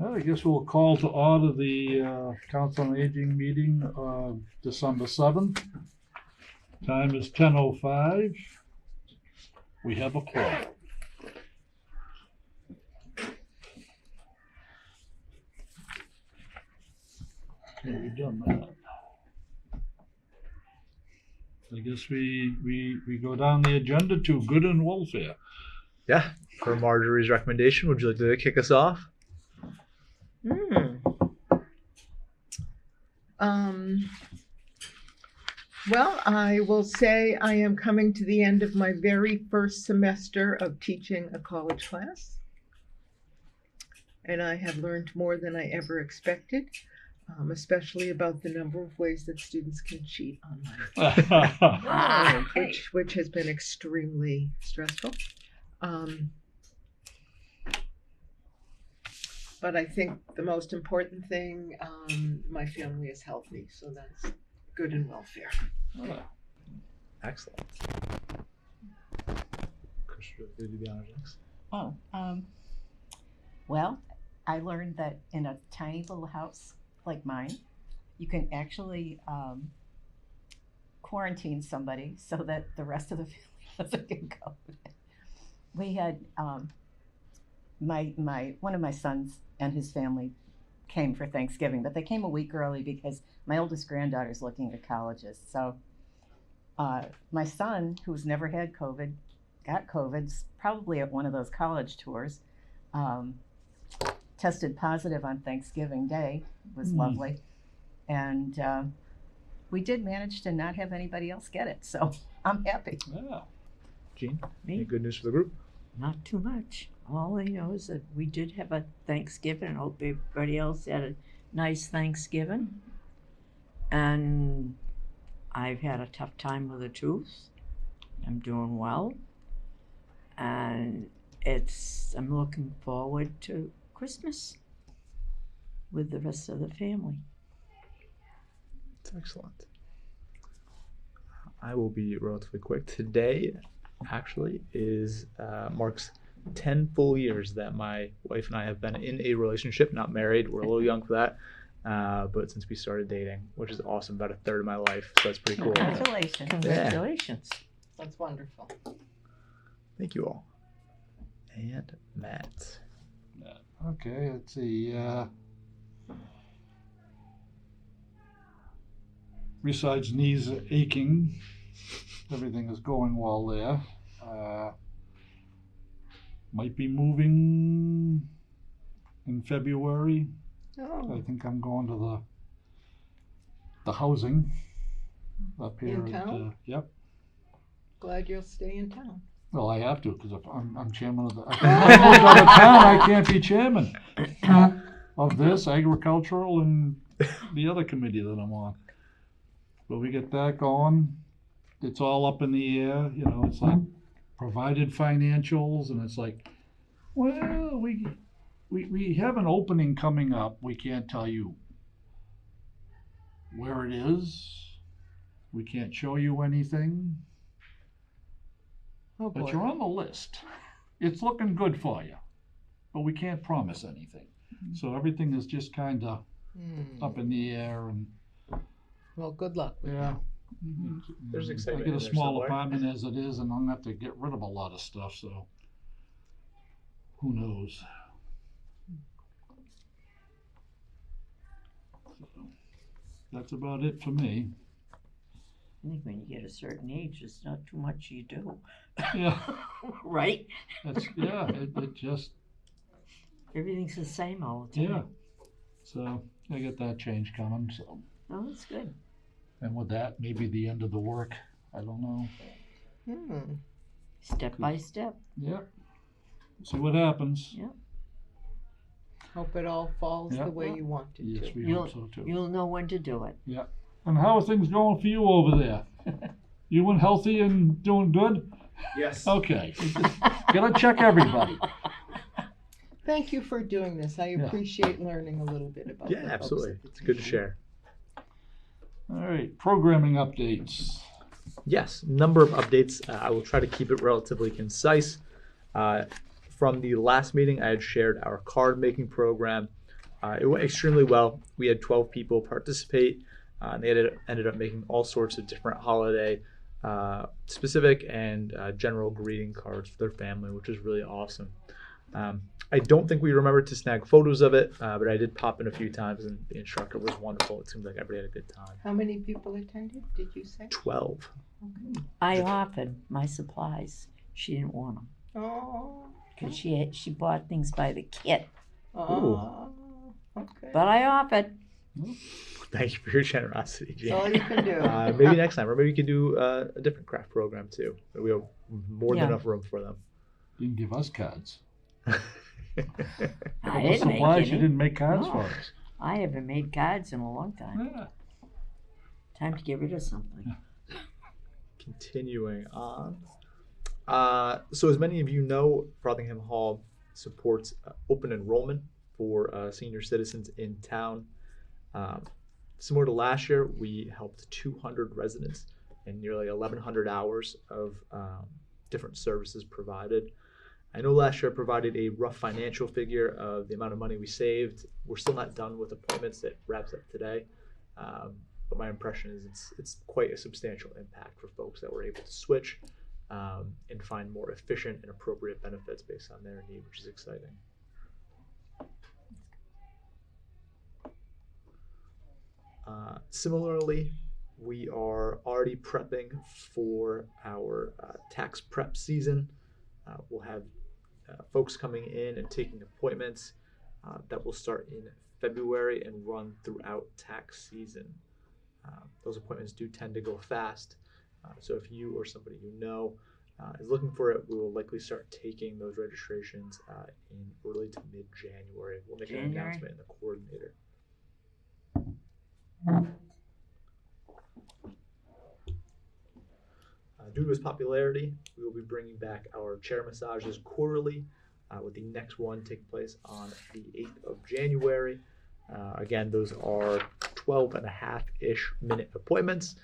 Well, I guess we'll call to order the Council on Aging meeting of December 7th. Time is 10:05. We have a quorum. Okay, we've done that. I guess we go down the agenda to good and welfare. Yeah, for Marjorie's recommendation, would you like to kick us off? Well, I will say I am coming to the end of my very first semester of teaching a college class. And I have learned more than I ever expected, especially about the number of ways that students can cheat online, which has been extremely stressful. But I think the most important thing, my family is healthy, so that's good and welfare. Excellent. Chris, would you do the honors next? Well, I learned that in a tiny little house like mine, you can actually quarantine somebody so that the rest of the family doesn't get COVID. We had one of my sons and his family came for Thanksgiving, but they came a week early because my oldest granddaughter's looking at colleges. So my son, who's never had COVID, got COVID, probably at one of those college tours, tested positive on Thanksgiving Day. It was lovely. And we did manage to not have anybody else get it, so I'm happy. Yeah. Jean, Me? any good news for the group? Not too much. All I know is that we did have a Thanksgiving. I hope everybody else had a nice Thanksgiving. And I've had a tough time with a tooth. I'm doing well. And I'm looking forward to Christmas with the rest of the family. That's excellent. I will be relatively quick. Today, actually, marks 10 full years that my wife and I have been in a relationship, not married. We're a little young for that. But since we started dating, which is awesome, about a third of my life. So that's pretty cool. Congratulations. Congratulations. That's wonderful. Thank you all. And Matt. Okay, let's see. Besides knees aching, everything is going well there. Might be moving in February. Oh, I think I'm going to the housing up here. In town? Yep. glad you'll stay in town. Well, I have to because if I'm chairman of the. If I moved out of town, I can't be chairman of this agricultural and the other committee that I'm on. But we get that going. It's all up in the air. You know, it's like provided financials, and it's like, well, we have an opening coming up. We can't tell you where it is. We can't show you anything. Oh boy. But you're on the list. It's looking good for you, but we can't promise anything. So everything is just kind of up in the air, and Well, good luck with yeah. There's I excitement get in a there small somewhere. apartment as it is, and I'm gonna have to get rid of a lot of stuff. So who knows? So, that's about it for me. I think when you get a certain age, it's not too much you do. Yeah, Right? it just Everything's the same all the time. yeah. So I get that change coming. So. Oh, that's good. And with that, maybe the end of the work. I don't know. Step by step. Yep. See what happens. Yep. Hope it all falls Yeah. the way you want it Yes, to. we hope so too. You'll know when to do it. Yeah. And how are things going for you over there? You and healthy and doing good? Yes. Okay. Gotta check everybody. Thank you for doing this. I Yeah. appreciate learning a little bit about Yeah, the folks absolutely. at the It's good to TV. share. All right. Programming updates. Yes, number of updates. I will try to keep it relatively concise. From the last meeting, I had shared our card making program. It went extremely well. We had 12 people participate, and they ended up making all sorts of different holiday specific and general greeting cards for their family, which is really awesome. I don't think we remembered to snag photos of it, but I did pop in a few times, and the instructor was wonderful. It seemed like everybody had a good time. How many people attended, did you say? 12. I offered my supplies. She didn't want them Oh, because she bought things by the kit. oh, okay. But I offered. Thank you for your generosity, That's all Jane. you can do. Maybe next time, or maybe we could do a different craft program too. We have more than Yeah. enough room for them. You can give us cards. I All the didn't make supplies, you any. didn't make cards No. for us. I haven't made cards in a long time. Yeah. Time to get rid of something. Continuing on. So as many of you know, Frothingham Hall supports open enrollment for senior citizens in town. Similar to last year, we helped 200 residents and nearly 1,100 hours of different services provided. I know last year I provided a rough financial figure of the amount of money we saved. We're still not done with appointments. It wraps up today. But my impression is it's quite a substantial impact for folks that were able to switch and find more efficient and appropriate benefits based on their need, which is exciting. Similarly, we are already prepping for our tax prep season. We'll have folks coming in and taking appointments that will start in February and run throughout tax season. Those appointments do tend to go fast. So if you or somebody you know is looking for it, we will likely start taking those registrations in early to mid-January. We'll make an announcement in the coordinator. Due to its popularity, we will be bringing back our chair massages quarterly, with the next one taking place on the 8th of January. Again, those are 12.5-ish minute appointments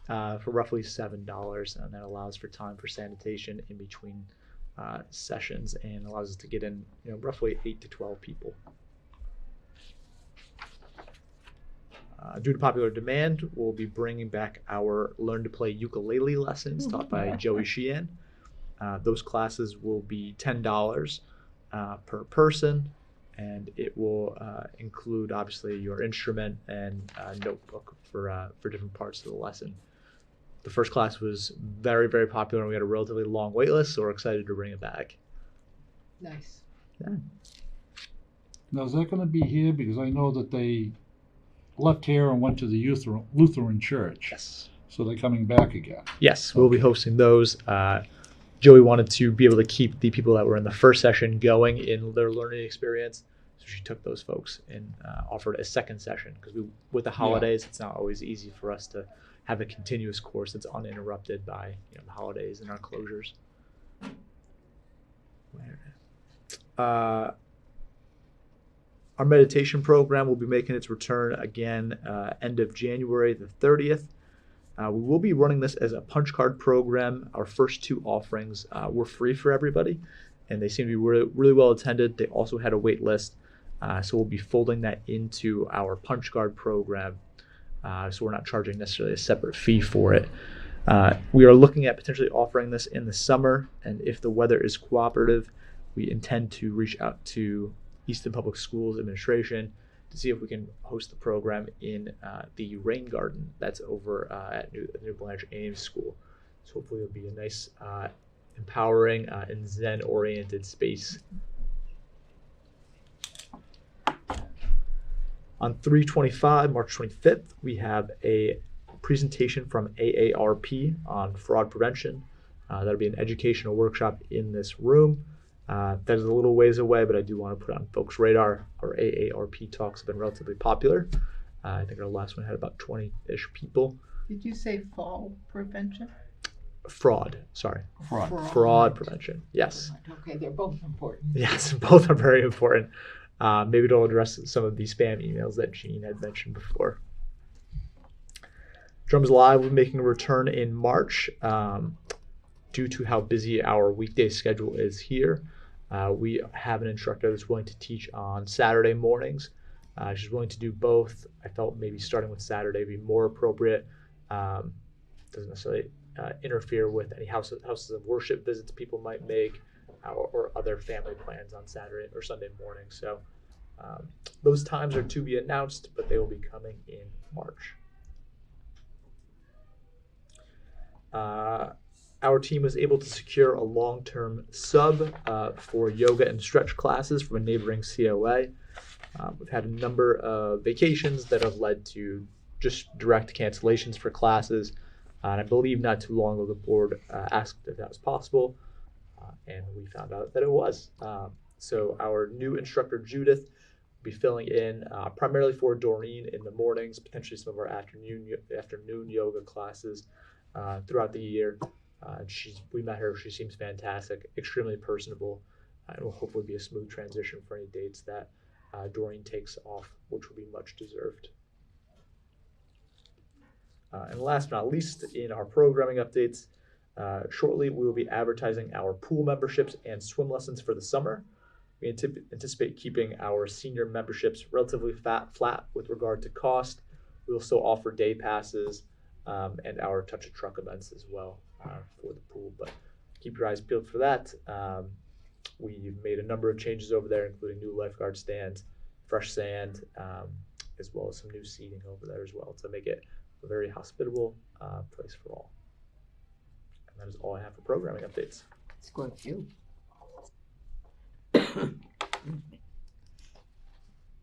for roughly $7, and that allows for time for sanitation in between sessions and allows us to get in roughly 8 to 12 people. Due to popular demand, we'll be bringing back our Learn to Play Ukulele lessons taught by Joey Sheehan. Those classes will be $10 per person, and it will include obviously your instrument and notebook for different parts of the lesson. The first class was very, very popular, and we had a relatively long wait list, so we're excited to bring it back. Nice. Yeah. Now, is that going to be here? Because I know that they left here and went to the Lutheran church. Yes. So they're coming back again. Yes, we'll be hosting those. Joey wanted to be able to keep the people that were in the first session going in their learning experience. So she took those folks and offered a second session because with the holidays, it's not always easy for us to have a continuous course that's uninterrupted by the holidays and our closures. Our meditation program will be making its return again end of January the 30th. We will be running this as a punch card program. Our first two offerings were free for everybody, and they seem to be really, really well attended. They also had a wait list, so we'll be folding that into our punch card program. So we're not charging necessarily a separate fee for it. We are looking at potentially offering this in the summer, and if the weather is cooperative, we intend to reach out to Easton Public Schools administration to see if we can host the program in the rain garden that's over at New Blanchard Ames School. So hopefully it'll be a nice, empowering, and Zen-oriented space. On 3/25, March 25th, we have a presentation from AARP on fraud prevention. That'll be an educational workshop in this room. That is a little ways away, but I do want to put it on folks' radar. Our AARP talks have been relatively popular. I think our last one had about 20-ish people. Did you say fall prevention? Fraud prevention. Yes. Okay, they're both important. Yes, both are very important. Maybe it'll address some of the spam emails that Jean had mentioned before. Drums Live will be making a return in March. Due to how busy our weekday schedule is here, we have an instructor that's willing to teach on Saturday mornings. She's willing to do both. I felt maybe starting with Saturday would be more appropriate. Doesn't necessarily interfere with any houses of worship visits people might make, or other family plans on Saturday or Sunday morning. So those times are to be announced, but they will be coming in March. Our team was able to secure a long-term sub for yoga and stretch classes from a neighboring COA. We've had a number of vacations that have led to just direct cancellations for classes. And I believe not too long ago, the board asked if that was possible, and we found out that it was. So our new instructor, Judith, will be filling in primarily for Doreen in the mornings, potentially some of our afternoon yoga classes throughout the year. We met her. She seems fantastic, extremely personable, and will hopefully be a smooth transition for any dates that Doreen takes off, which will be much deserved. And last but not least, in our programming updates, shortly we will be advertising our pool memberships and swim lessons for the summer. We anticipate keeping our senior memberships relatively flat with regard to cost. We will still offer day passes and our touch a truck events as well for the pool, but keep your eyes peeled for that. We've made a number of changes over there, including new lifeguard stands, fresh sand, as well as some new seating over there as well to make it a very hospitable place for all. And that is all I have for programming updates. It's quite a few.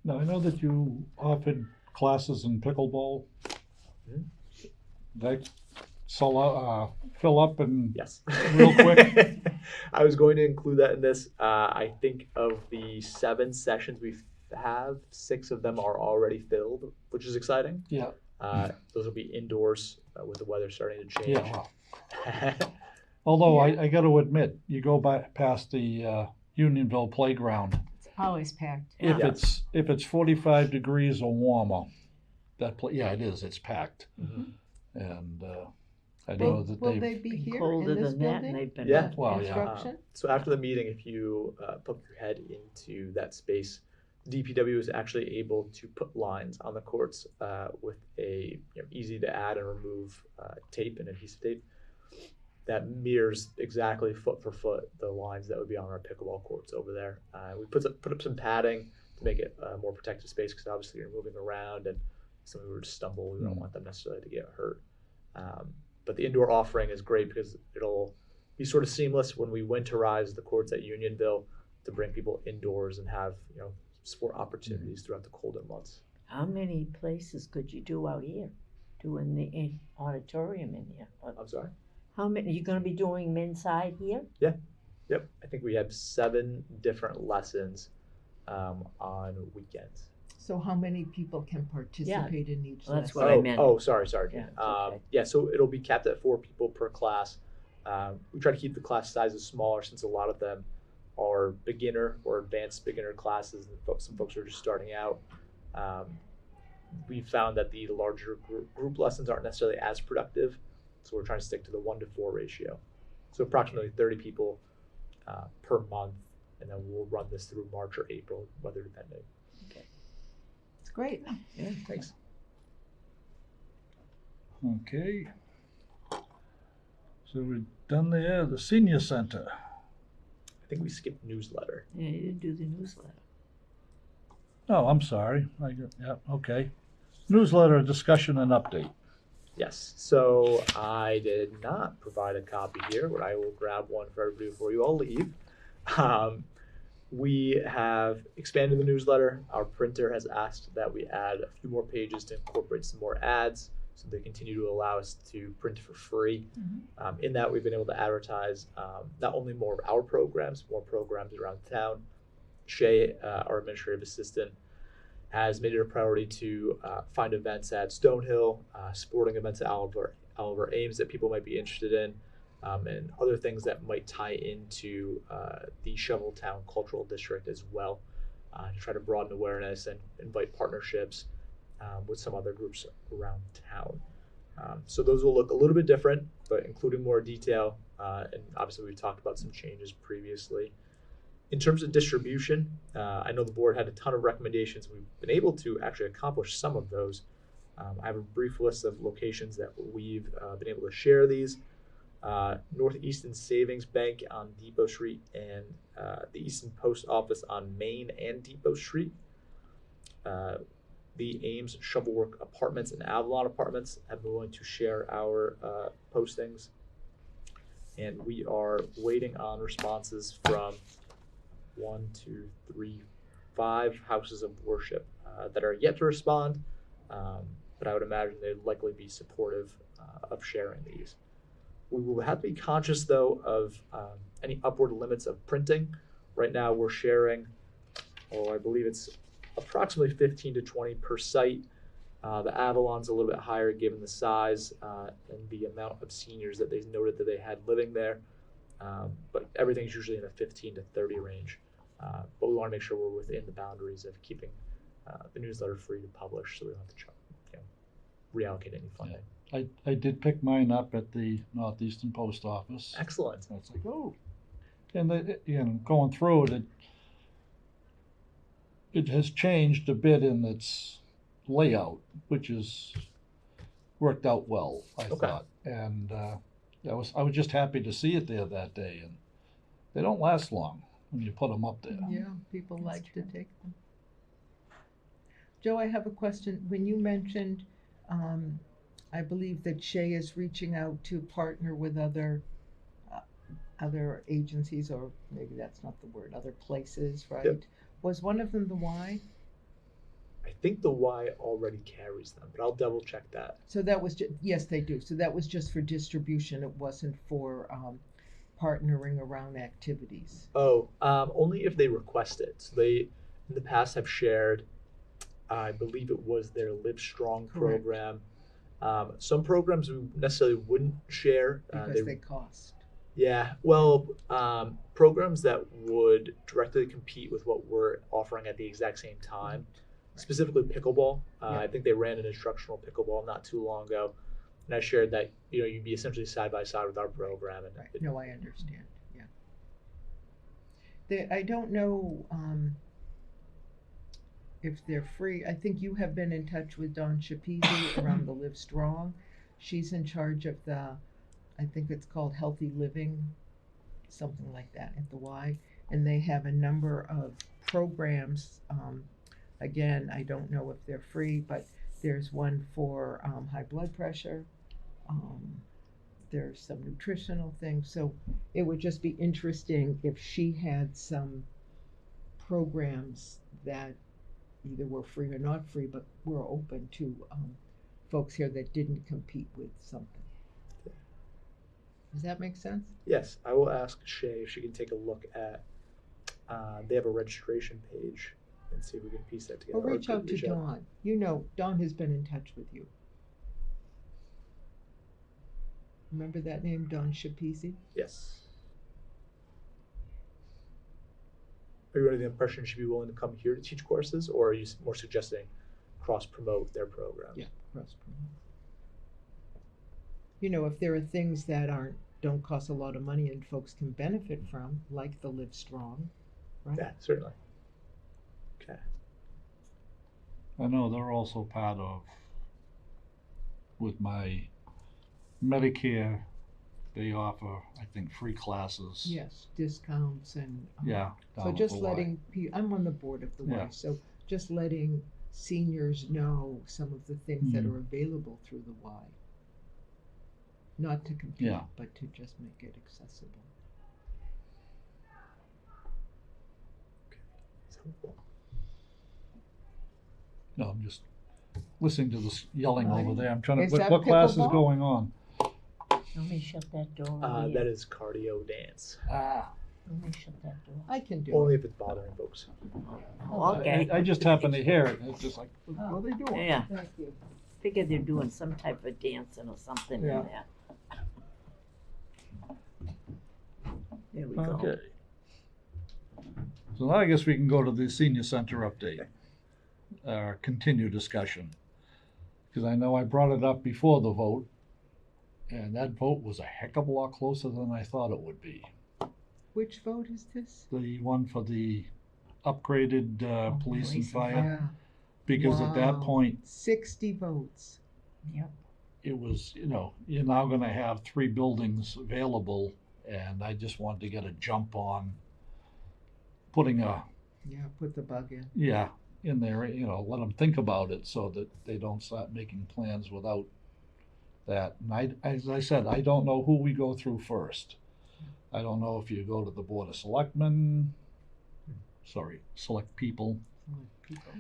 Now, I know that you offered classes in pickleball. Mhm. That fill up and Yes. real quick. I was going to include that in this. I think of the 7 sessions we have, 6 of them are already filled, which is exciting. Yeah. Those will be indoors with the weather starting to change. Yeah. Well. Although I got to admit, you go past the Unionville playground. It's always packed. If Yes. it's 45 degrees or warmer, it is. It's packed. Mhm. And I know that Will they be Been here colder in this than that, and building? they've been. Yeah. Well, yeah. Instruction? So after the meeting, if you poke your head into that space, DPW is actually able to put lines on the courts with a easy to add and remove tape and adhesive tape that mirrors exactly foot for foot the lines that would be on our pickleball courts over there. We put up some padding to make it a more protected space because obviously you're moving around and if somebody were to stumble, we don't want them necessarily to get hurt. But the indoor offering is great because it'll be sort of seamless when we winterize the courts at Unionville to bring people indoors and have sport opportunities throughout the colder months. How many places could you do out here? Do in the auditorium in here? I'm sorry? How many, you gonna be doing inside here? Yep. I think we have 7 different lessons on weekends. So how many people can participate in each Well, that's lesson? what I meant. Sorry. Yeah, it's okay. Yeah, so it'll be capped at 4 people per class. We try to keep the class sizes smaller since a lot of them are beginner or advanced beginner classes, and some folks are just starting out. We found that the larger group lessons aren't necessarily as productive, so we're trying to stick to the 1-to-4 ratio. So approximately 30 people per month, and then we'll run this through March or April, weather depending. It's great. Yeah. Thanks. Okay. So we're done there. The senior center. I think we skipped newsletter. Yeah, you didn't do the newsletter. Oh, I'm sorry. Okay. Newsletter discussion and update. Yes, so I did not provide a copy here, but I will grab one for everybody before you all leave. We have expanded the newsletter. Our printer has asked that we add a few more pages to incorporate some more ads, so they continue to allow us to print for free. In that, we've been able to advertise not only more of our programs, more programs around town. Shay, our administrative assistant, has made it a priority to find events at Stonehill, sporting events at Oliver Ames that people might be interested in, and other things that might tie into the Shoveltown Cultural District as well, to try to broaden awareness and invite partnerships with some other groups around town. So those will look a little bit different, but including more detail, and obviously we've talked about some changes previously. In terms of distribution, I know the board had a ton of recommendations. We've been able to actually accomplish some of those. I have a brief list of locations that we've been able to share these. Northeastern Savings Bank on Depot Street and the Easton Post Office on Main and Depot Street. The Ames Shovelwork Apartments and Avalon Apartments have been willing to share our postings. And we are waiting on responses from 5 houses of worship that are yet to respond, but I would imagine they'd likely be supportive of sharing these. We will have to be conscious, though, of any upward limits of printing. Right now, we're sharing, I believe it's approximately 15 to 20 per site. The Avalon's a little bit higher given the size and the amount of seniors that they noted that they had living there. But everything's usually in a 15 to 30 range. But we want to make sure we're within the boundaries of keeping the newsletter free to publish, so we don't have to reallocate any funding. I did pick mine up at the Northeastern Post Office. Excellent. So it's like, and going through it, it has changed a bit in its layout, which has worked out well, I thought. And I was just happy to see it there that day. And they don't last long when you put them up there. Yeah, people like to take them. Joe, I have a question. When you mentioned, I believe that Shay is reaching out to partner with other agencies, or maybe that's not the word, other places, right? Yep. Was one of them the Y? I think the Y already carries them, but I'll double check that. So that was yes, they do. So that was just for distribution. It wasn't for partnering around activities. Only if they request it. So they, in the past, have shared, I believe it was their Live Strong Correct. program. Some programs we necessarily wouldn't share. Because they cost. Yeah, well, programs that would directly compete with what we're offering at the exact same time, specifically pickleball. I think they ran an instructional pickleball not too long ago, and I shared that you'd be essentially side by side with our program. And No, I understand. Yeah. I don't know if they're free. I think you have been in touch with Dawn Shapezi around the Live Strong. She's in charge of I think it's called Healthy Living, something like that at the Y. And they have a number of programs. Again, I don't know if they're free, but there's one for high blood pressure. There's some nutritional things. So it would just be interesting if she had some programs that either were free or not free, but were open to folks here that didn't compete with something. Does that make sense? Yes, I will ask Shay if she can take a look at. They have a registration page and see if we can piece that together. Or reach out to Dawn. Dawn has been in touch with you. Remember that name, Dawn Shapezi? Yes. Are you under the impression she'd be willing to come here to teach courses, or are you more suggesting cross-promote their programs? Yeah, cross-promote. If there are things that don't cost a lot of money and folks can benefit from, like the Live Strong, right? Yeah, certainly. Okay. I know they're also part of, with my Medicare, they offer, I think, free classes. Yes, discounts and. Yeah. So down just at the Y. letting, I'm on the board of the Y, Yeah. so just letting seniors know some of the things that are available through the Y. Not to compete, Yeah. but to just make it accessible. No, I'm just listening to this yelling Right. over there. I'm trying to, Is that what class is pickleball? going on? Let me shut that door. That is cardio dance. Ah. Let me shut that door. I can do Only it. if it's bothering folks. Oh, okay. I just happened to hear it. It's just like, what are they doing? Yeah, Thank you. figure they're doing some type of dancing or something Yeah. in there. There we go. Okay. So now I guess we can go to the senior center update, continue discussion. Because I know I brought it up before the vote, and that vote was a heck of a lot closer than I thought it would be. Which vote is this? The one for the upgraded police and police and fire. Yeah. Because at that Wow. point, 60 votes. it was, you're now gonna have 3 buildings available, and I just wanted to get a jump on putting Yeah, put the bug in. in there, let them think about it so that they don't start making plans without that. And as I said, I don't know who we go through first. I don't know if you go to the Board of Selectmen, select people, People.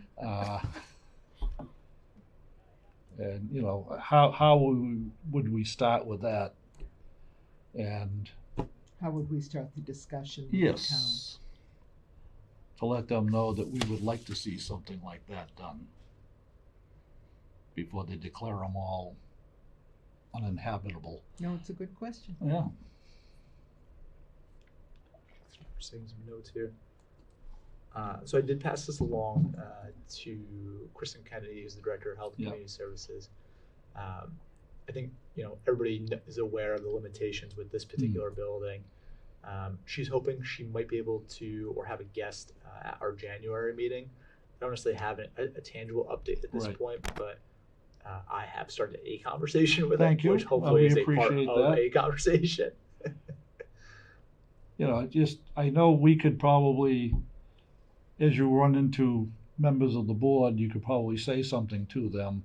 and how would we start with that? And How would we start the discussion with the town? yes, to let them know that we would like to see something like that done before they declare them all uninhabitable. No, it's a good question. Yeah. Seeing some notes here. So I did pass this along to Kristen Kennedy, who's the Director of Health and Yeah. Community Services. I think everybody is aware of the limitations with this particular building. She's hoping she might be able to, or have a guest at our January meeting. I don't necessarily have a tangible update at this Right. point, but I have started a conversation with Thank her, you. which hopefully We is a part appreciate of that. a conversation. I know we could probably, as you run into members of the board, you could probably say something to them.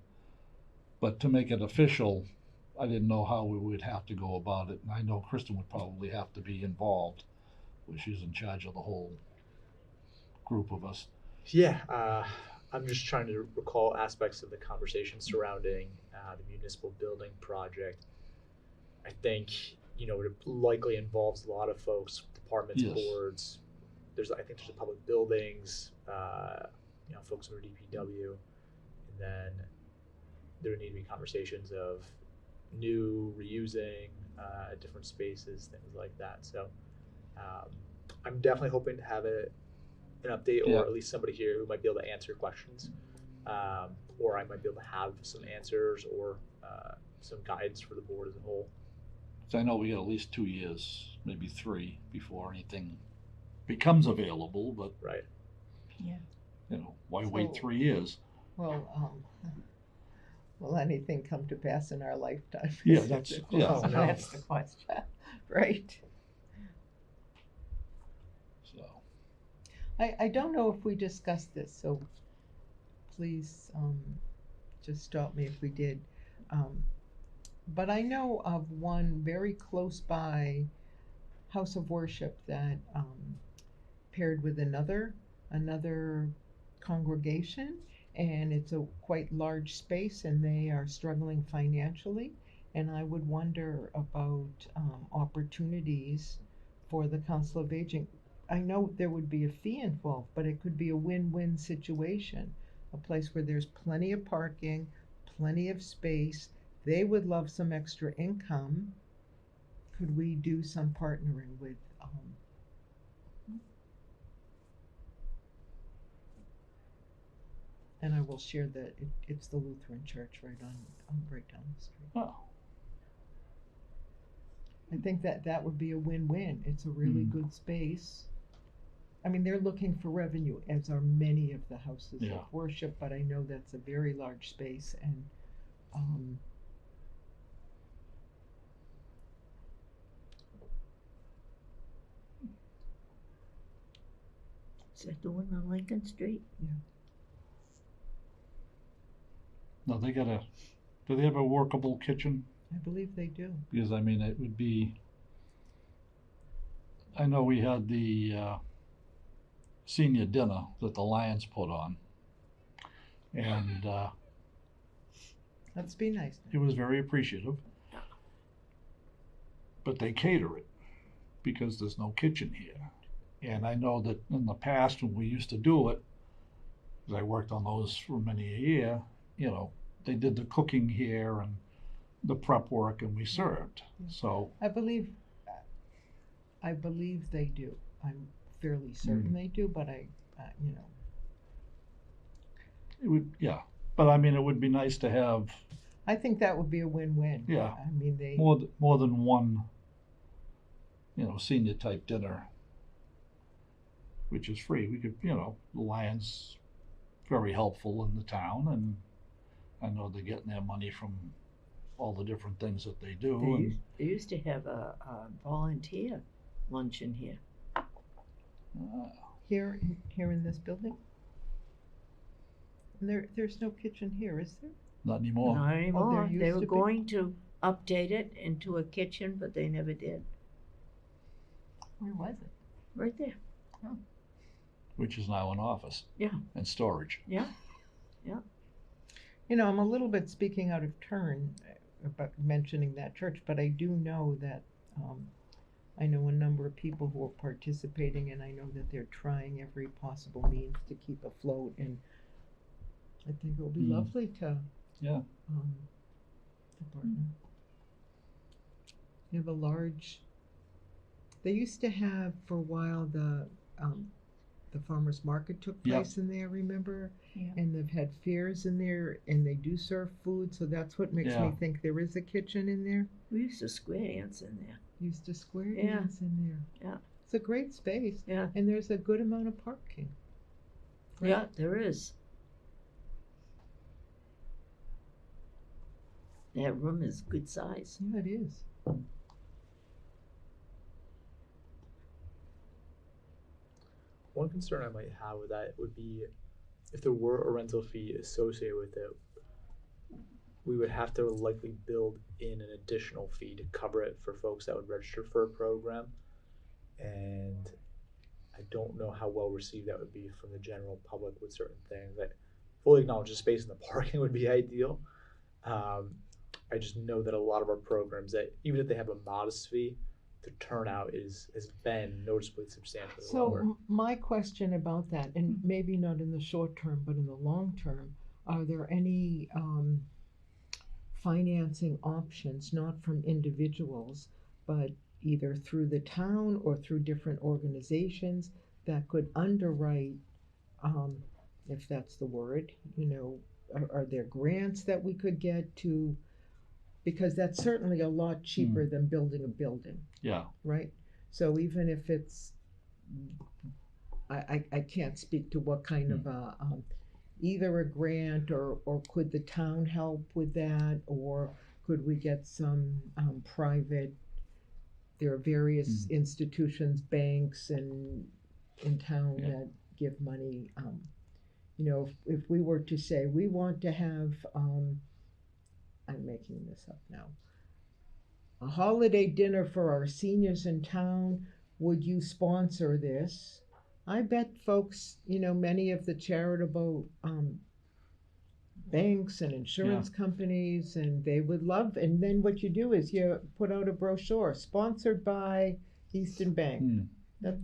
But to make it official, I didn't know how we would have to go about it. And I know Kristen would probably have to be involved, where she's in charge of the whole group of us. Yeah, I'm just trying to recall aspects of the conversation surrounding the municipal building project. I think it likely involves a lot of folks, departments, Yes. boards. I think there's a public buildings, folks from DPW, and then there need to be conversations of new, reusing, different spaces, things like that. So I'm definitely hoping to have an update, or Yeah. at least somebody here who might be able to answer questions, or I might be able to have some answers or some guidance for the board as a whole. So I know we got at least 2 years, maybe 3, before anything becomes available, but Right. why wait So- 3 years? Well, will anything come to pass in our lifetime? Yeah, that's- yeah. Oh, no. That's the question. Right. So, I don't know if we discussed this, so please just stop me if we did. But I know of one very close by house of worship that paired with another congregation, and it's a quite large space, and they are struggling financially. And I would wonder about opportunities for the Council of Aging. I know there would be a fee involved, but it could be a win-win situation. A place where there's plenty of parking, plenty of space. They would love some extra income. Could we do some partnering with? And I will share that it's the Lutheran Church right down the street. oh, I think that would be a win-win. It's a really good space. I mean, they're looking for revenue, as are many of the houses Yeah. of worship, but I know that's a very large space, and Is that the one on Lincoln Street? no, do they have a workable kitchen? I believe they do. Because I mean, it would be, I know we had the senior dinner that the Lions put on, and Let's be nice. it was very appreciative. But they cater it because there's no kitchen here. And I know that in the past when we used to do it, because I worked on those for many a year, they did the cooking here and the prep work, and we served. So I believe they do. I'm fairly certain they do, but it would, yeah. But I mean, it would be nice to have I think that would be a win-win. Yeah. I mean, more than one, senior type dinner which is free. We could, the Lions very helpful in the town, and I know they're getting their money from all the different things that they do. They used to have a volunteer luncheon here. Here in this building? There's no kitchen here, is there? Not anymore. Not anymore. used They to were be? going to update it into a kitchen, but they never did. Where was it? Right there. Which is now an office. Yeah. And storage. Yeah. I'm a little bit speaking out of turn about mentioning that church, but I do know that I know a number of people who are participating, and I know that they're trying every possible means to keep afloat, and I think it'll be lovely to Yeah. to partner. You have a large. They used to have for a while the farmers market took Yeah. place in there, remember? Yeah. And they've had fairs in there, and they do serve food, so that's what makes me Yeah. think there is a kitchen in there. We used to square dance in there. Used to square Yeah. dance in there. Yeah. It's a great space, Yeah. and there's a good amount of parking. Right? Yeah, there is. That room is good size. Yeah, it is. One concern I might have with that would be if there were a rental fee associated with it, we would have to likely build in an additional fee to cover it for folks that would register for a program. And I don't know how well received that would be from the general public with certain things. I fully acknowledge the space in the parking would be ideal. I just know that a lot of our programs, that even if they have a modest fee, the turnout has been noticeably substantially lower. So my question about that, and maybe not in the short term, but in the long term, are there any financing options, not from individuals, but either through the town or through different organizations that could underwrite, if that's the word, are there grants that we could get to, because that's certainly a lot cheaper than building a building, Yeah. right? So even if it's, I can't speak to what kind of either a grant or could the town help with that, or could we get some private, there are various institutions, banks in town that give money. If we were to say, we want to have, I'm making this up now, a holiday dinner for our seniors in town, would you sponsor this? I bet folks, many of the charitable banks and insurance companies, and they would love, and then what you do is you put out a brochure, sponsored by Eastern Bank. That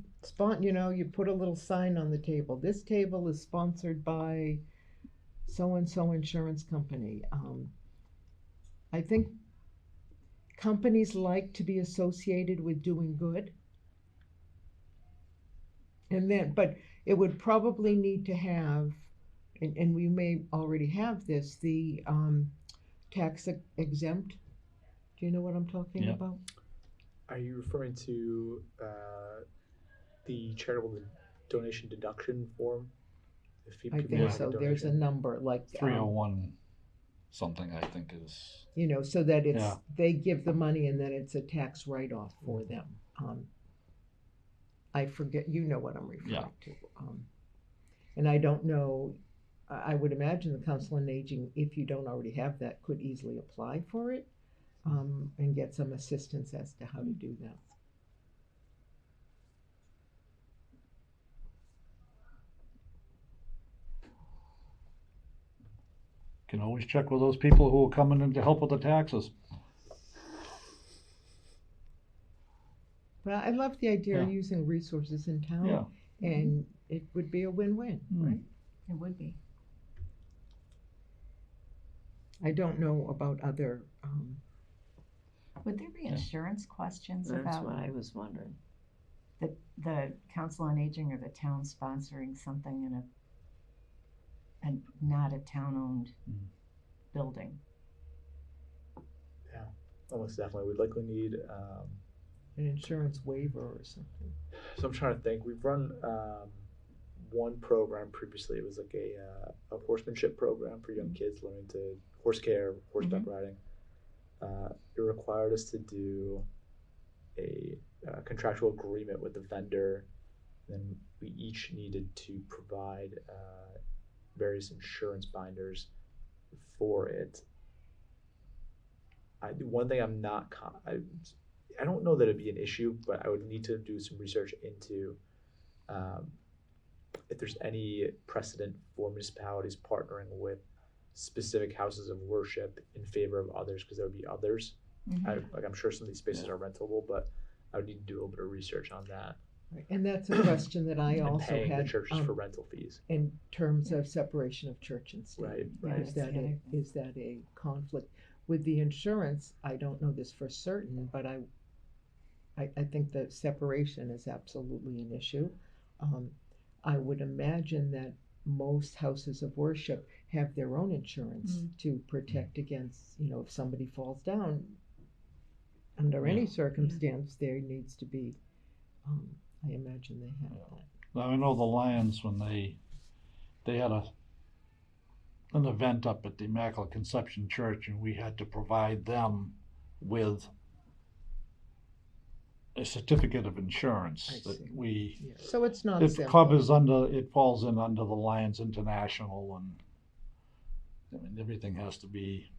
you put a little sign on the table. This table is sponsored by so-and-so insurance company. I think companies like to be associated with doing good. And then, but it would probably need to have, and we may already have this, the tax exempt. Do you know what I'm talking about? Are you referring to the charitable donation deduction form? I think so. There's a number like 301 something, I think is. So that it's they give the money and then it's a tax write-off for them. I forget, what I'm referring to. And I don't know, I would imagine the Council on Aging, if you don't already have that, could easily apply for it and get some assistance as to how to do that. Can always check with those people who are coming in to help with the taxes. Well, I love the idea of using resources in town, and it would be a win-win, right? It would be. I don't know about other. Would there be insurance questions That's about what I was wondering. the Council on Aging or the town sponsoring something in a not a town-owned building? Almost definitely. We'd likely need An insurance waiver or something. So I'm trying to think. We've run one program previously. It was like a horsemanship program for young kids learning to horse care, horseback riding. It required us to do a contractual agreement with the vendor. Then we each needed to provide various insurance binders for it. One thing I'm not, I don't know that it'd be an issue, but I would need to do some research into if there's any precedent for municipalities partnering with specific houses of worship in favor of others, because there would be others. I'm sure some of these spaces are rentable, but I would need to do a little bit of research on that. Right. And that's a question that I And also paying had the churches for rental fees. in terms of separation of church and state. Right. Is that a conflict with the insurance? I don't know this for certain, but I think that separation is absolutely an issue. I would imagine that most houses of worship have their own insurance to protect against, if somebody falls down under any circumstance, there needs to be, I imagine they have that. Now, I know the Lions, when they had an event up at the Immaculate Conception Church, and we had to provide them with a certificate of insurance I that see. we. Yeah. So it's not It simple. covers it falls in under the Lions International, and I mean, everything has to be,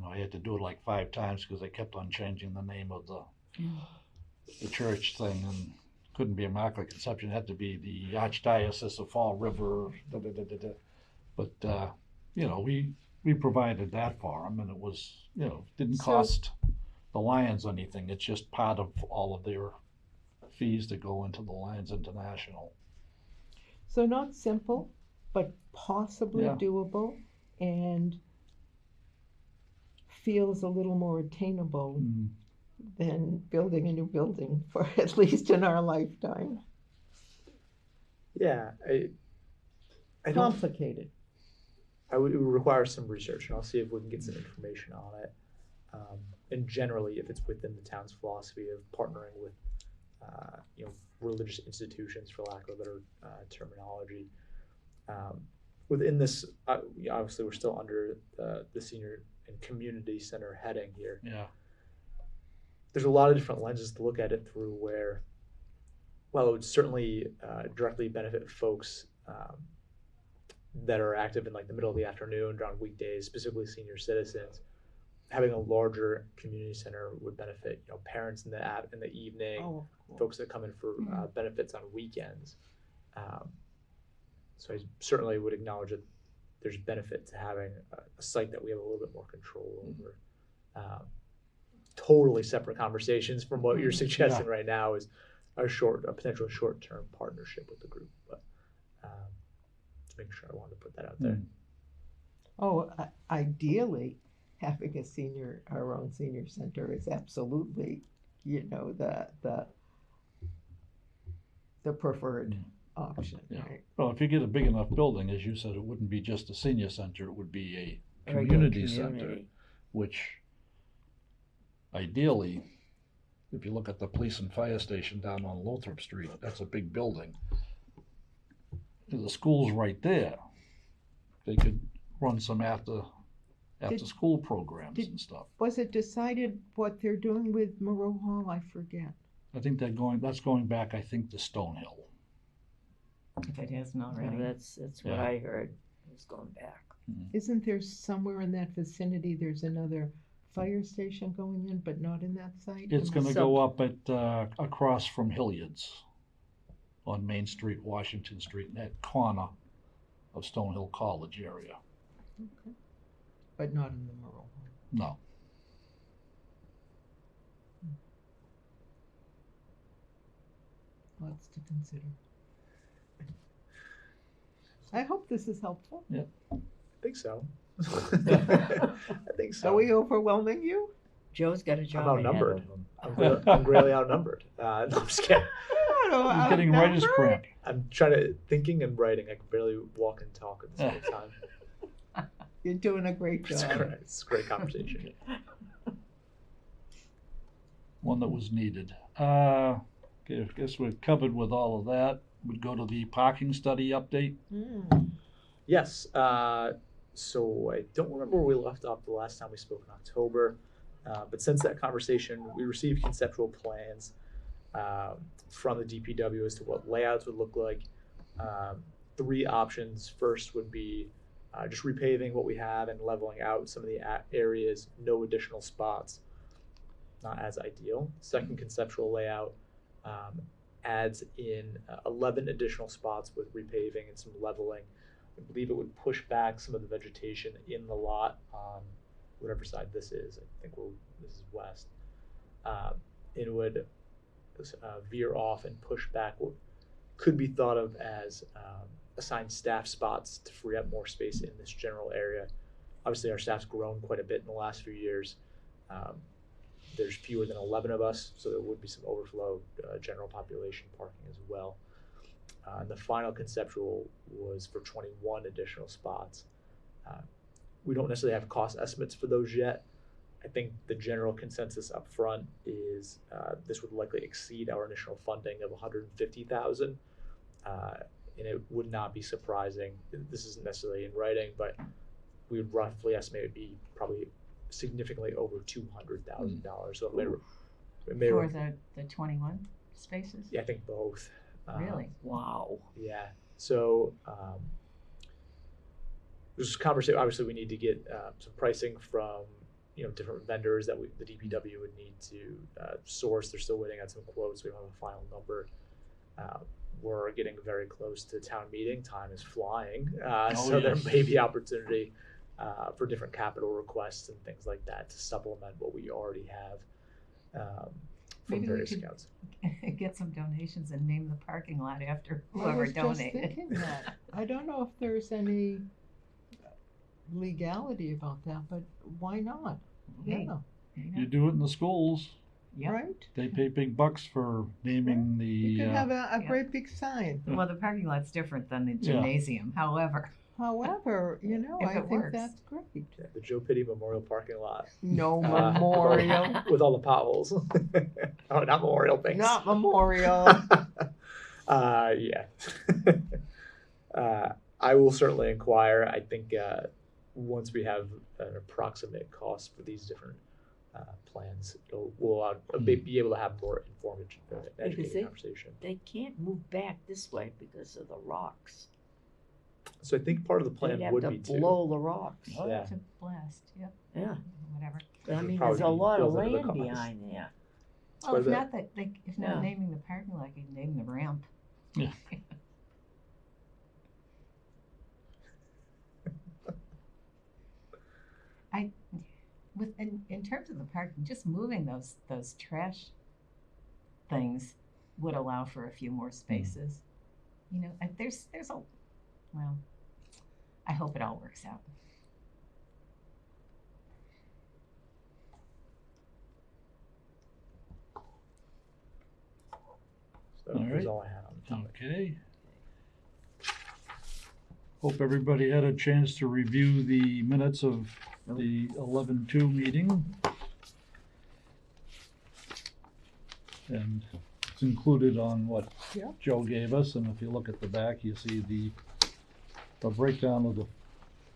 I had to do it like 5 times because they kept on changing the name of the church thing, and couldn't be Immaculate Conception, it had to be the Archdiocese of Fall River, But, we provided that for them, and it was, didn't cost the Lions anything. It's just part of all of their fees that go into the Lions International. So not simple, but possibly Yeah. doable, and feels a little more attainable than building a new building, for at least in our lifetime. Yeah, I don't. Complicated. It would require some research, and I'll see if we can get some information on it. And generally, if it's within the town's philosophy of partnering with, religious institutions, for lack of a better terminology. Within this, obviously, we're still under the senior and community center heading here. Yeah. There's a lot of different lenses to look at it through, where, while it would certainly directly benefit folks that are active in like the middle of the afternoon, during weekdays, specifically senior citizens, having a larger community center would benefit, parents in the evening, folks that come in for benefits on weekends. So I certainly would acknowledge that there's benefit to having a site that we have a little bit more control over. Totally separate conversations from what you're suggesting right now is a potential short-term partnership with the group, but to make sure, I wanted to put that out there. Ideally, having our own senior center is absolutely, the preferred option. Yeah. Right? Well, if you get a big enough building, as you said, it wouldn't be just a senior center, it would be a Regular community center, which ideally, if you look at the police and fire station down on Lothrop Street, that's a big building. The school's right there. They could run some after school programs and stuff. Was it decided what they're doing with Moreau Hall? I forget. I think that's going back, I think, to Stonehill. If it isn't already. That's what I heard. It's going back. Isn't there somewhere in that vicinity, there's another fire station going in, but not in that site? It's gonna go up at, across from Hilliard's on Main Street, Washington Street, in that corner of Stonehill College area. Okay. But not in the Moreau Hall. No. Lots to consider. I hope this is helpful. I think so. I think so. Are we overwhelming you? Joe's got a I'm job ahead outnumbered. of him. I'm greatly outnumbered. No, I'm just kidding. He's getting writer's cramp. I'm thinking and writing. I can barely walk and talk at the same time. You're doing a great It's job. great. It's a great conversation. One that was needed. Okay, I guess we're covered with all of that. We'd go to the parking study update. Yes. So I don't remember where we left off the last time we spoke in October, but since that conversation, we received conceptual plans from the DPW as to what layouts would look like. 3 options. First would be just repaving what we have and leveling out some of the areas, no additional spots. Not as ideal. Second conceptual layout adds in 11 additional spots with repaving and some leveling. I believe it would push back some of the vegetation in the lot on whatever side this is. I think this is west. It would veer off and push back what could be thought of as assigned staff spots to free up more space in this general area. Obviously, our staff's grown quite a bit in the last few years. There's fewer than 11 of us, so there would be some overflow general population parking as well. And the final conceptual was for 21 additional spots. We don't necessarily have cost estimates for those yet. I think the general consensus up front is this would likely exceed our initial funding of $150,000, and it would not be surprising. This isn't necessarily in writing, but we would roughly estimate it would be probably significantly over $200,000. So it may For the 21 spaces? yeah, I think both. Really? Wow. Yeah. So there's a conversation. Obviously, we need to get some pricing from different vendors that the DPW would need to source. They're still waiting on some quotes. We don't have a final number. We're getting very close to town meeting. Time is flying, so there may be opportunity for different capital requests and things like that to supplement what we already have from Maybe we various could accounts. get some donations and name the parking lot after I whoever was just donated. thinking that. I don't know if there's any legality about that, but why not? Hey, Yeah, You do it in the schools. Yep. right? They pay big bucks for naming You the, could have a Yeah. great big sign. Well, the parking lot's different than the Yeah. gymnasium. However, However, If I it think works. that's great. Yeah, the Joe Pitty Memorial parking lot. No Uh, memorial. with all the potholes. Oh, not memorial things. Not memorial. Yeah. I will certainly inquire. I think once we have an approximate cost for these different plans, we'll be able to have more informed, educated conversation. They can't move back this way because of the rocks. So I think part of the plan They'd have would to be to. blow the rocks. Yeah. to blast, yep, Yeah. whatever. I mean, Probably there's a lot of built into land the cost. behind there. Well, quite if a bit. not that, if not Yeah. naming the parking lot, you can name the ramp. Yeah. In terms of the parking, just moving those trash things would allow for a few more spaces. There's a, well, I hope it all works out. So All that's right. all I had on the topic. okay. Hope everybody had a chance to review the minutes of the 11-2 meeting. And it's included on what Yeah. Joe gave us, and if you look at the back, you see the breakdown of the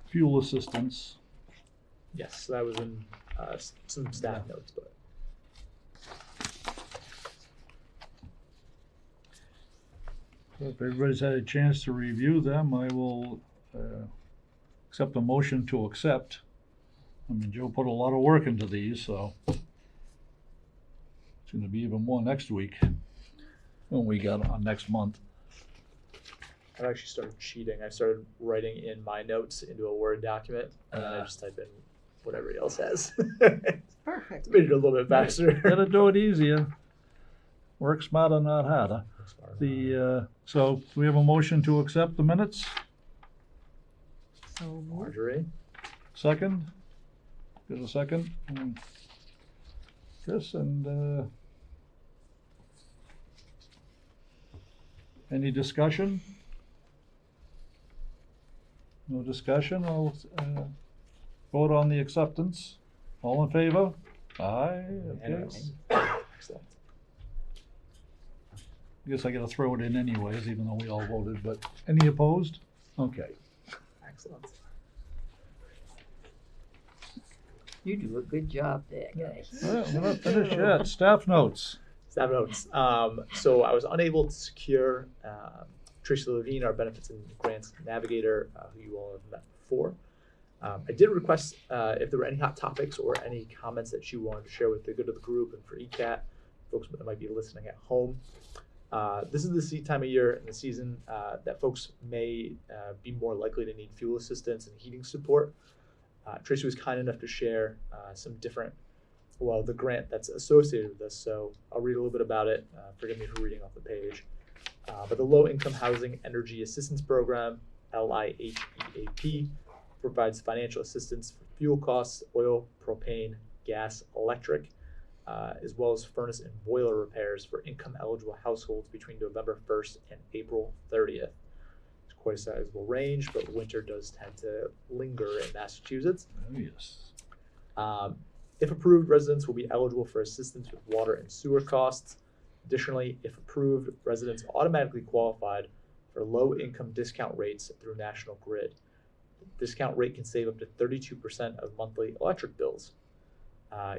fuel assistance. Yes, that was in some staff notes, but So if everybody's had a chance to review them, I will accept a motion to accept. I mean, Joe put a lot of work into these, so it's gonna be even more next week when we got on next month. I've actually started cheating. I started writing in my notes into a Word document, and then I just type in what everybody else has. Perfect. Made it a little bit faster. Gotta do it easier. Work smarter, not harder. So do we have a motion to accept the minutes? So moved. Marjorie, Second? There's a second? Chris, and any discussion? No discussion, I'll vote on the acceptance. All in favor? Aye, okay. unanimous. Excellent. guess I gotta throw it in anyways, even though we all voted, but any opposed? Okay. Excellent. You do a good job there, guys. Well, we're not finished yet. Staff notes. Staff notes. So I was unable to secure Tracy Levine, our benefits and grants navigator, who you all have met before. I did request if there were any hot topics or any comments that she wanted to share with the good of the group and for ECAT, folks that might be listening at home. This is the time of year in the season that folks may be more likely to need fuel assistance and heating support. Tracy was kind enough to share some different, the grant that's associated with this. So I'll read a little bit about it. Forgive me for reading off the page. But the Low Income Housing Energy Assistance Program, LIHEAP, provides financial assistance for fuel costs, oil, propane, gas, electric, as well as furnace and boiler repairs for income eligible households between November 1st and April 30th. It's quite a sizable range, but winter does tend to linger in Massachusetts. Oh, yes. If approved, residents will be eligible for assistance with water and sewer costs. Additionally, if approved, residents automatically qualified for low-income discount rates through National Grid. The discount rate can save up to 32% of monthly electric bills.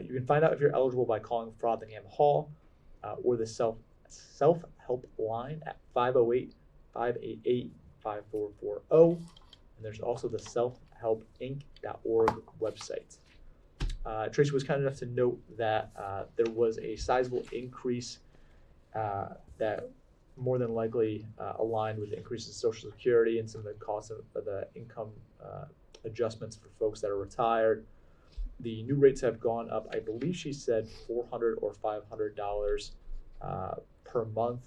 You can find out if you're eligible by calling Frothingham Hall or the self-help line at 508-588-5440. And there's also the selfhelpinc.org website. Tracy was kind enough to note that there was a sizable increase that more than likely aligned with increases in Social Security and some of the costs of the income adjustments for folks that are retired. The new rates have gone up, I believe she said $400 or $500 per month.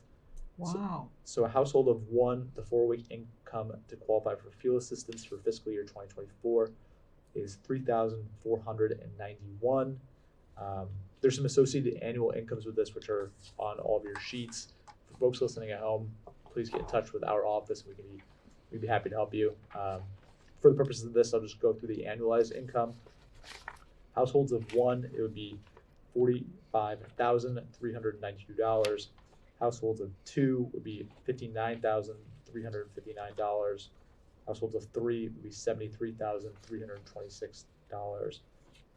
Wow. So a household of one, the 4-week income to qualify for fuel assistance for fiscal year 2024 is $3,491. There's some associated annual incomes with this, which are on all of your sheets. For folks listening at home, please get in touch with our office. We'd be happy to help you. For the purposes of this, I'll just go through the annualized income. Households of one, it would be $45,392. Households of two would be $59,359. Households of three would be $73,326.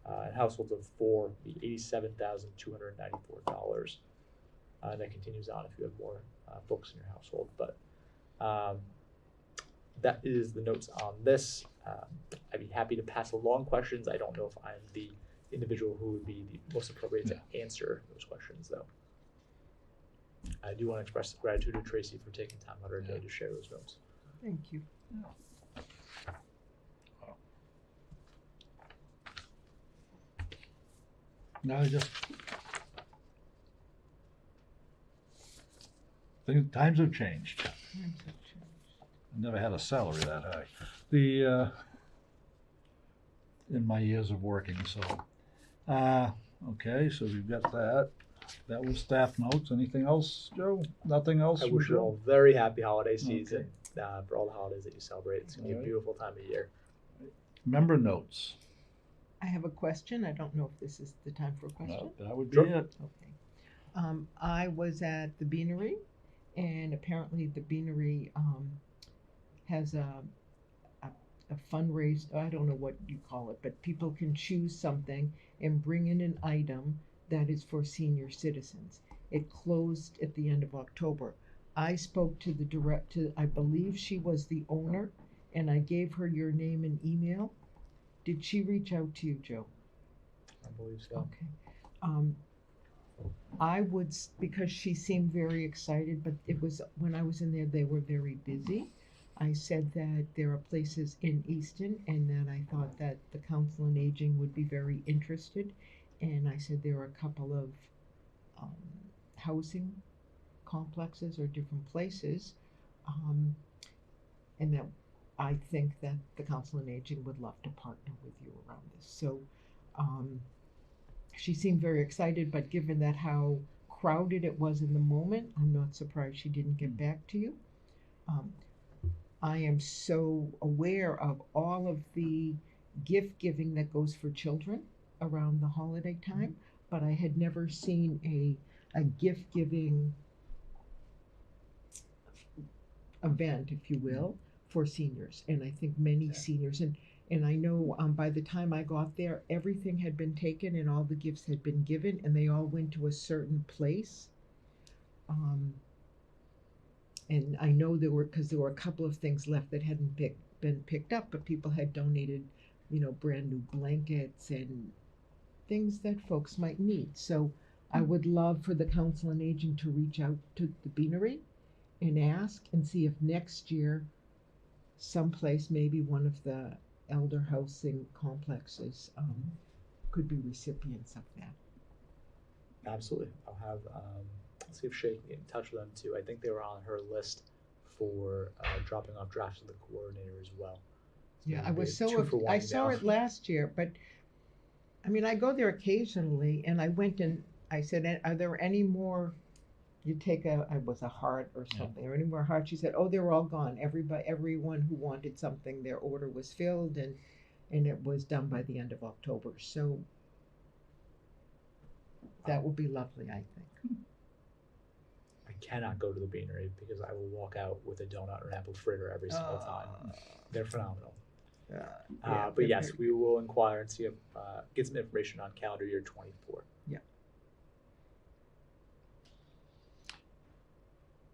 And households of four would be $87,294. And that continues on if you have more folks in your household. But that is the notes on this. I'd be happy to pass along questions. I don't know if I'm the individual who would be the most appropriate to answer those questions, though. I do want to express gratitude to Tracy for taking time out of her day to share those notes. Thank you. No, times have changed. I never had a salary that high. In my years of working, so. Okay, so we've got that. That was staff notes. Anything else, Joe? Nothing else? I wish you all a very happy holiday season for all the holidays that you celebrate. It's going to be a beautiful time of year. Member notes. I have a question. I don't know if this is the time for a question. That would be Sure. it. Okay. I was at the Beanery, and apparently the Beanery has a fundraiser. I don't know what you call it, but people can choose something and bring in an item that is for senior citizens. It closed at the end of October. I spoke to the director. I believe she was the owner, and I gave her your name and email. Did she reach out to you, Joe? I believe so. Okay. I would, because she seemed very excited, but it was, when I was in there, they were very busy. I said that there are places in Easton and that I thought that the Council on Aging would be very interested. And I said there are a couple of housing complexes or different places. And that I think that the Council on Aging would love to partner with you around this. So she seemed very excited, but given that how crowded it was in the moment, I'm not surprised she didn't get back to you. I am so aware of all of the gift giving that goes for children around the holiday time, but I had never seen a gift giving event, if you will, for seniors. And I think many seniors, and I know by the time I got there, everything had been taken and all the gifts had been given, and they all went to a certain place. And I know because there were a couple of things left that hadn't been picked up, but people had donated, brand new blankets and things that folks might need. So I would love for the Council on Aging to reach out to the Beanery and ask and see if next year someplace, maybe one of the elder housing complexes, could be recipients of that. Absolutely. I'll have, see if Shay can get in touch with them too. I think they were on her list for dropping off drafts to the coordinator as well. Yeah, I maybe was a so, 2-for-1 I saw now. it last year, but I mean, I go there occasionally, and I went and I said, are there any more, you take it was a heart or something, or any more hearts? She said, oh, they're all gone. Everyone who wanted something, their order was filled, and it was done by the end of October. So that will be lovely, I think. I cannot go to the Beanery because I will walk out with a donut or an apple fritter every single time. They're phenomenal. Yeah, But yes, we will inquire and see if get some information on calendar year 24. Yeah.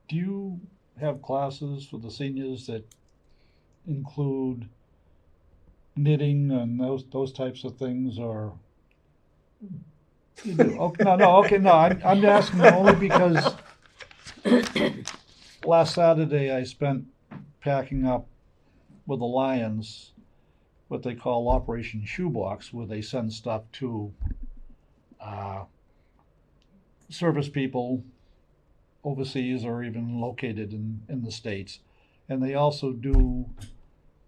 Do you have classes for the seniors that include knitting and those types of things, or? You do? Okay, no. I'm asking only because last Saturday I spent packing up with the Lions what they call Operation Shoebox, where they send stuff to service people overseas or even located in the States. And they also do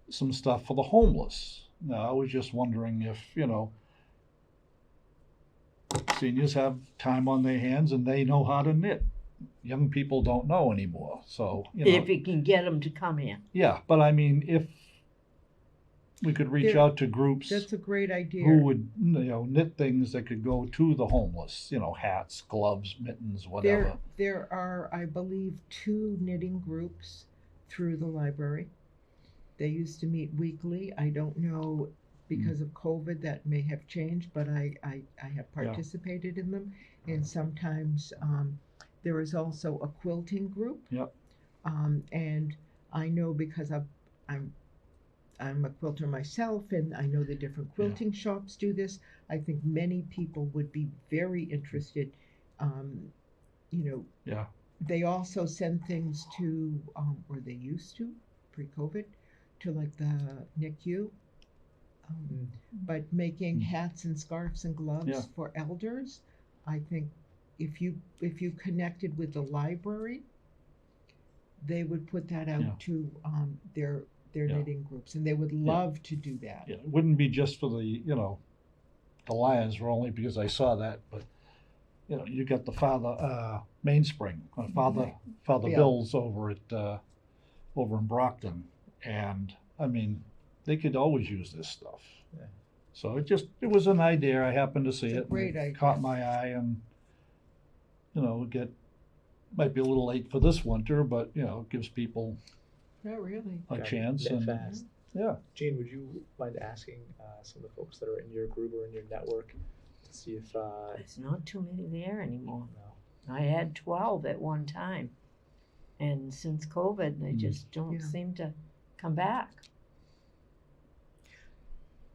some stuff for the homeless. Now, I was just wondering if, seniors have time on their hands and they know how to knit. Young people don't know anymore, so, If you can get them to come here. Yeah, but I mean, if we could reach out to groups That's a great idea. who would, knit things that could go to the homeless, hats, gloves, mittens, whatever. There are, I believe, 2 knitting groups through the library. They used to meet weekly. I don't know, because of COVID, that may have changed, but I have participated in them. And sometimes there is also a quilting group. Yep. And I know because I'm a quilter myself, and I know the different quilting shops do this. I think many people would be very interested. Yeah. They also send things to, or they used to, pre-COVID, to like the NICU. But making hats and scarves and gloves for elders, I think if you connected with the library, they would put that out to their knitting groups, and they would love to do that. Yeah, it wouldn't be just for the, the Lions, were only because I saw that, but, you got the Father Mainspring, Father Bill's over in Brockton, and I mean, they could always use this stuff. Yeah. So it was an idea. I happened to see It's a it. great and it idea. caught my eye, and might be a little late for this winter, but it gives people Not really. a Gotta chance. knit And fast. yeah, Gene, would you mind asking some of the folks that are in your group or in your network to see if There's not too many there anymore. no. I had 12 at one time. And since COVID, they just don't seem to come back.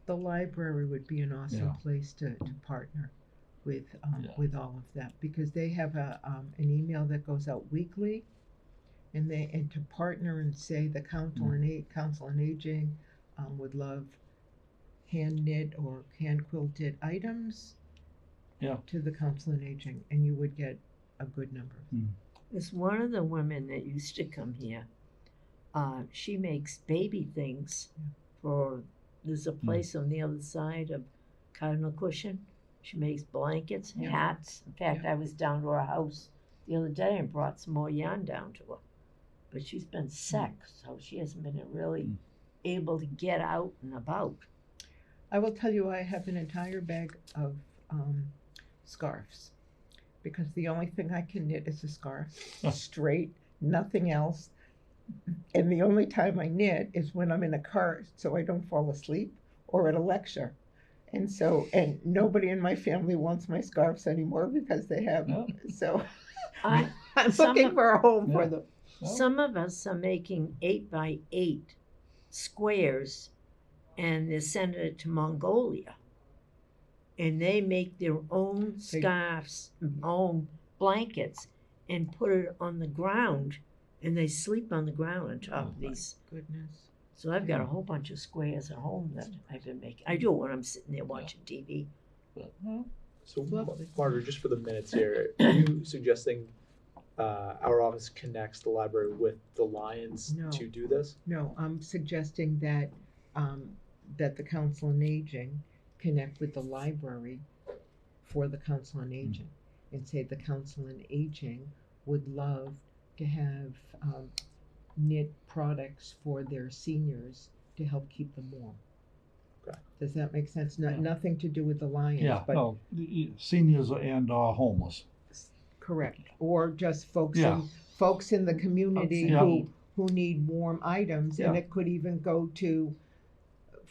The library would be an awesome place to partner with all of that, because they have an email that goes out weekly, and to partner and say the Council on Aging would love hand knit or hand quilted items to the Council on Aging, and you would get a good number. There's one of the women that used to come here. She makes baby things for. There's a place on the other side of Cardinal Cushion. She makes blankets, hats. In fact, I was down to her house the other day and brought some more yarn down to her. But she's been sick, so she hasn't been really able to get out and about. I will tell you, I have an entire bag of scarves, because the only thing I can knit is a scarf, straight, nothing else. And the only time I knit is when I'm in a car so I don't fall asleep or at a lecture. And nobody in my family wants my scarves anymore because they have, Yeah. so I, I'm Some looking of- for a home for Yeah. them. some of us are making 8x8 squares, and they're sending it to Mongolia. And they make their own scarves, own blankets, and put it on the ground, and they sleep on the ground on top of these. Goodness. So I've got a whole bunch of squares at home that I've been making. I do it when I'm sitting there watching TV. But, well, So, Lovely. Margaret, just for the minutes here, are you suggesting our office connects the library with the Lions No. to do this? No, I'm suggesting that, that the Council on Aging connect with the library for the Council on Aging and say the Council on Aging would love to have knit products for their seniors to help keep them warm. Okay. Does that make sense? Yeah. Nothing to do with the Lions, yeah, but no, seniors and homeless. correct. Or just folks Yeah. in the community Yeah. who need warm items, and Yeah. it could even go to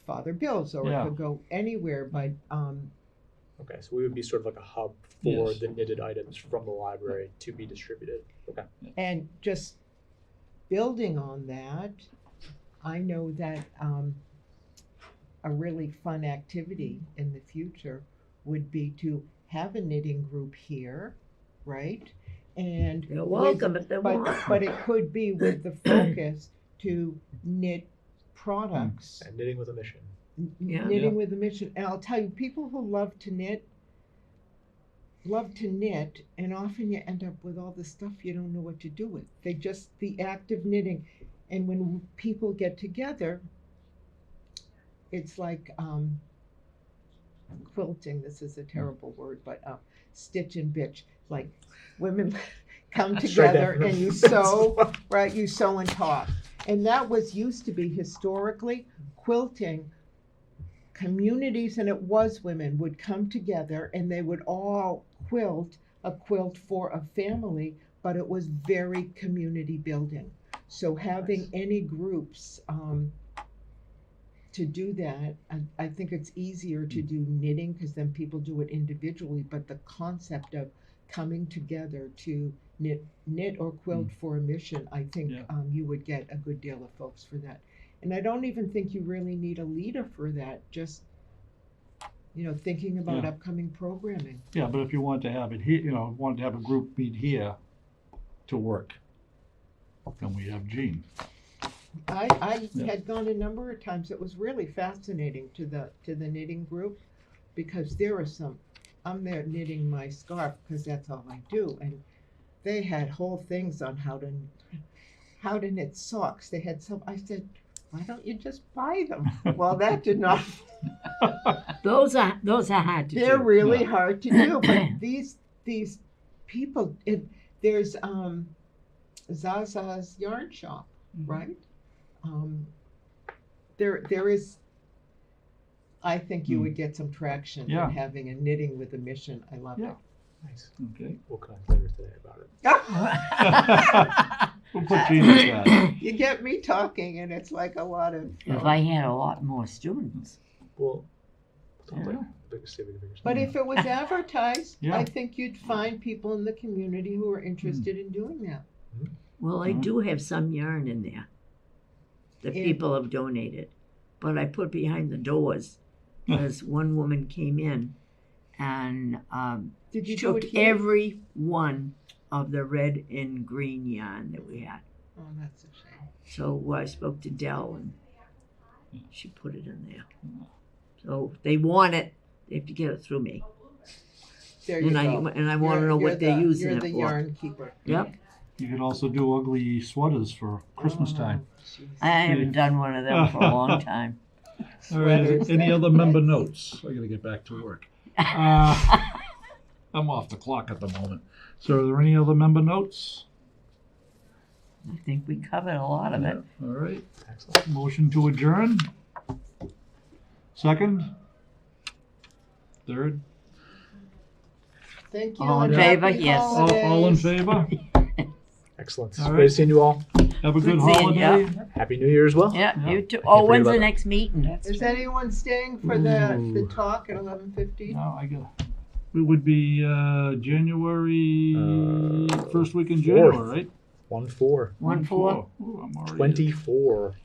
Father Bill's, or Yeah. it could go anywhere, but Okay, so we would be sort of like a hub for Yes. the knitted items from the library to be distributed. Okay. and just building on that, I know that a really fun activity in the future would be to have a knitting group here, right? And They're with- welcome if they want. but it could be with the focus to knit products, And knitting with a mission. Yeah. knitting with a mission. And I'll tell you, people who love to knit, and often you end up with all this stuff you don't know what to do with. They just, the act of knitting. And when people get together, it's like quilting. This is a terrible word, but stitch and bitch. Like women come Strike that together from- and you sew, right? You sew and talk. And that was used to be historically quilting. Communities, and it was women, would come together and they would all quilt a quilt for a family, but it was very community building. So having any groups to do that, I think it's easier to do knitting because then people do it individually, but the concept of coming together to knit or quilt for a mission, I think Yeah. you would get a good deal of folks for that. And I don't even think you really need a leader for that, just, thinking about Yeah. upcoming programming. Yeah, but if you want to have it here, wanted to have a group meet here to work, then we have Jean. I Yeah. had gone a number of times. It was really fascinating to the knitting group, because there are I'm there knitting my scarf because that's all I do, and they had whole things on how to knit socks. They had I said, why don't you just buy them? Well, that did not. Those are hard to They're do. really Yeah. hard to do, but these people, there's Zaza's yarn shop, right? There is. I think you would get some traction Yeah. in having a knitting with a mission. I love Yeah. it. Nice. Okay. We'll connect later today about it. We'll put Jean at that. You get me talking, and it's like a lot of. If I had a lot more students. Well, sounds like Yeah. bigger city, bigger But if it was advertised, Yeah. I think you'd find people in the community who are interested in doing that. Well, I do have some yarn in there that Yeah. people have donated, but I put behind the doors because one woman came in and Did you do took it here? every one of the red and green yarn that we had. Oh, that's a shame. So I spoke to Dell and she put it in there. So if they want it, they have to get it through me. There you And I go. want to know what they're using You're it the for. yarn keeper. Yep. You can also do ugly sweaters for Christmas time. Oh, jeez. I haven't done one of them for a long time. All right, Sweaters. any other member notes? I gotta get back to work. I'm off the clock at the moment. So are there any other member notes? I think we covered a lot of it. All right, Excellent. motion to adjourn? Second? Third? Thank you. All and in favor? happy Yes. All in holidays. favor? Excellent. All right. Great seeing you all. Have a good Good seeing ya. holiday. Happy New Year as well. Yeah, Yeah. you too. can't Oh, forget when's about the that. next meeting? Is anyone staying for the Ooh. talk at 11:15? No, I got. It would be January first week in 4th. January, right? 1-4. 1-4. Ooh, I'm already 24.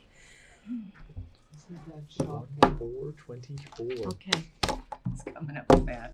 Isn't that shocking? 1-4-24. Okay. It's coming up fast.